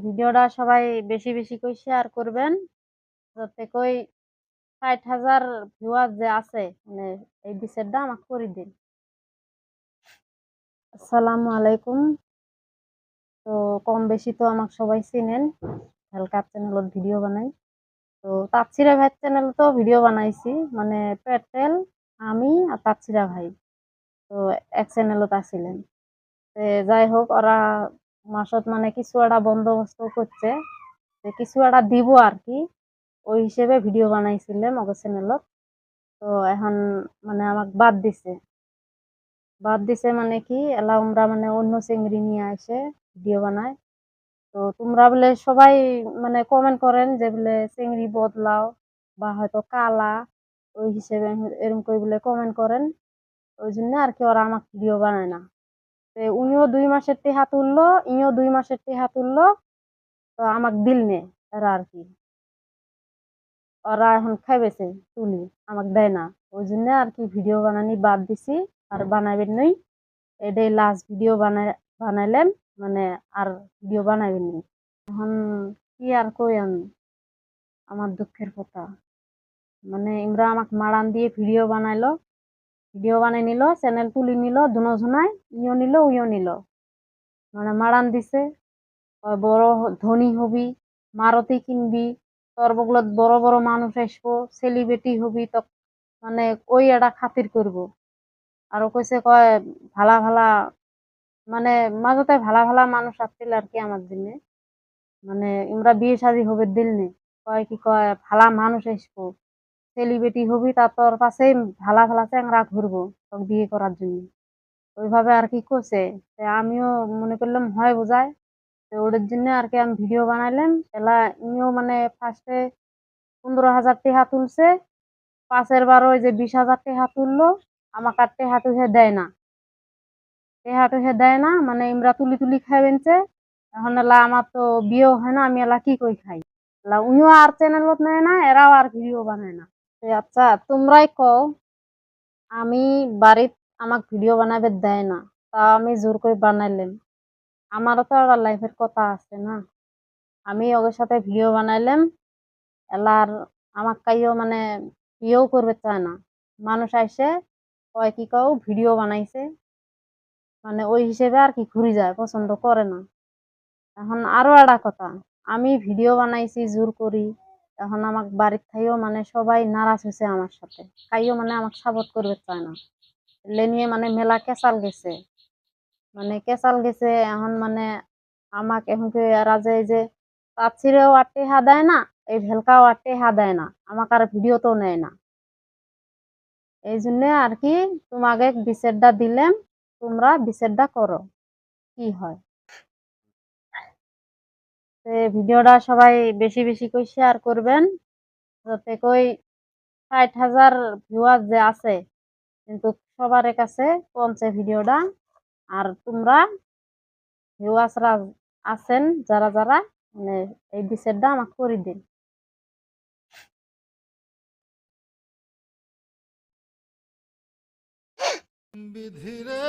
ভিডিওটা সবাই বেশি বেশি করে শেয়ার করবেন, যাতে কই ৬০,০০০ ভিউয়ার যে আছে, মানে এই বিচারটা আমাকে করে দিন। আসসালামু আলাইকুম। তো কম বেশি তো আমাকে সবাই চিনেন, হেলকার চ্যানেলত ভিডিও বানাই। তো তাপসিরা ভাই চ্যানেল তো ভিডিও বানাইছি, মানে পেটেল আমি আর তাপসিরা ভাই তো এক চ্যানেলত আছিলেন। যাই হোক, ওরা মাসত মানে কিছু একটা বন্দোবস্ত করছে, যে কিছু একটা দিব আর কি, ওই হিসেবে ভিডিও বানাইছিলাম ওকে চ্যানেলত। তো এখন মানে আমাকে বাদ দিছে মানে কি এলা আমরা মানে অন্য চিংড়ি নিয়ে আসে ভিডিও বানায়। তো তোমরা বলে সবাই মানে কমেন্ট করেন যে বলে চিংড়ি বদলাও বা হয়তো কালা, ওই হিসেবে এরকম করে বলে কমেন্ট করেন। ওই জন্য আর কি ওরা আমাকে ভিডিও বানায় না। উনিও 2 মাসের টেহা তুললো, ইও 2 মাসের টেহা তুললো, তো আমাকে দিল নে এরা আর কি। ওরা এখন খাইবেছে তুলি, আমাকে দেয় না। ওই জন্য আর কি ভিডিও বানানি বাদ দিছি, আর বানাবেন নই। এটাই লাস্ট ভিডিও বানাইলাম, মানে আর ভিডিও বানাবেন নি। এখন কি আর কই আমি, আমার দুঃখের কথা। মানে ইমরা আমাকে মারান দিয়ে ভিডিও বানাই নিল, চ্যানেল তুলি নিল, দুজনায় ইও নিল উইও নিল, মানে মারান দিছে। বড় ধনী হবি, মারুতি কিনবি, তোর বগুলত বড় বড় মানুষ আসবো, সেলিব্রিটি হবি, তো মানে ওই এটা খাতির করব। আরো কইছে কয় ভালা ভালা, মানে মাঝতে ভালা ভালা মানুষ আসছিল আর কি আমার জন্য, মানে ইমরা বিয়ে শাদী হবে দিল নে। কয় কি কয় ভালা মানুষ আসবো, সেলিব্রিটি হবি, তা তোর কাছে ভালা ভালা চ্যাংরা ঘুরবো তোকে বিয়ে করার জন্য, ওইভাবে আর কি করছে। আমিও মনে করলাম হয় বোঝায়। তো ওদের জন্য আর কি আমি ভিডিও বানাইলাম। এলা ইও মানে ফার্স্টে 15,000 টেহা তুলছে, পাশের বার ওই যে 20,000 টেহা তুললো, আমাকে আর টেহা টুহে দেয় না। মানে ইমরা তুলি তুলি খাইবেনছে। এখন এলা আমার তো বিয়েও হয় না, আমি এলা কি কই খাই। এলা উনিও আর চ্যানেলত নেয় না, এরাও আর ভিডিও বানায় না। আচ্ছা তোমরাই কও, আমি বাড়িত আমাকে ভিডিও বানাবে দেয় না, তা আমি জোর করে বানাইলাম। আমারও তো একটা লাইফের কথা আছে না, আমি ওদের সাথে ভিডিও বানাইলাম। এলার আমার কাইও মানে বিয়েও করবে চায় না। মানুষ আইসে কয় কি কও ভিডিও বানাইছে, মানে ওই হিসেবে আর কি ঘুরি যায়, পছন্দ করে না। এখন আরো একটা কথা, আমি ভিডিও বানাইছি জোর করি, এখন আমাকে বাড়ির খাইও মানে সবাই নারাজ হয়েছে আমার সাথে, খাইও মানে আমাকে সাপোর্ট করবে চায় না। এলে নিয়ে মানে মেলা কেসাল গেছে এখন মানে আমাকে এখন রাজে এই যে তাপসিরেও আটটি হা দেয় না, এই ভেলকাও আটটি হা দেয় না, আমাকে আর ভিডিও তো নেয় না। এই জন্য আর কি তোমাকে বিচারটা দিলাম, তোমরা বিচারটা করো কি হয়। ভিডিওটা সবাই বেশি বেশি করে শেয়ার করবেন, যাতে কই ৬০,০০০ ভিউয়ার যে আছে, কিন্তু সবার কাছে পৌঁছে ভিডিওটা। আর তোমরা ভিউয়ার্সরা আছেন যারা যারা, মানে এই বিচারটা আমাকে করে দিন। বিধিরে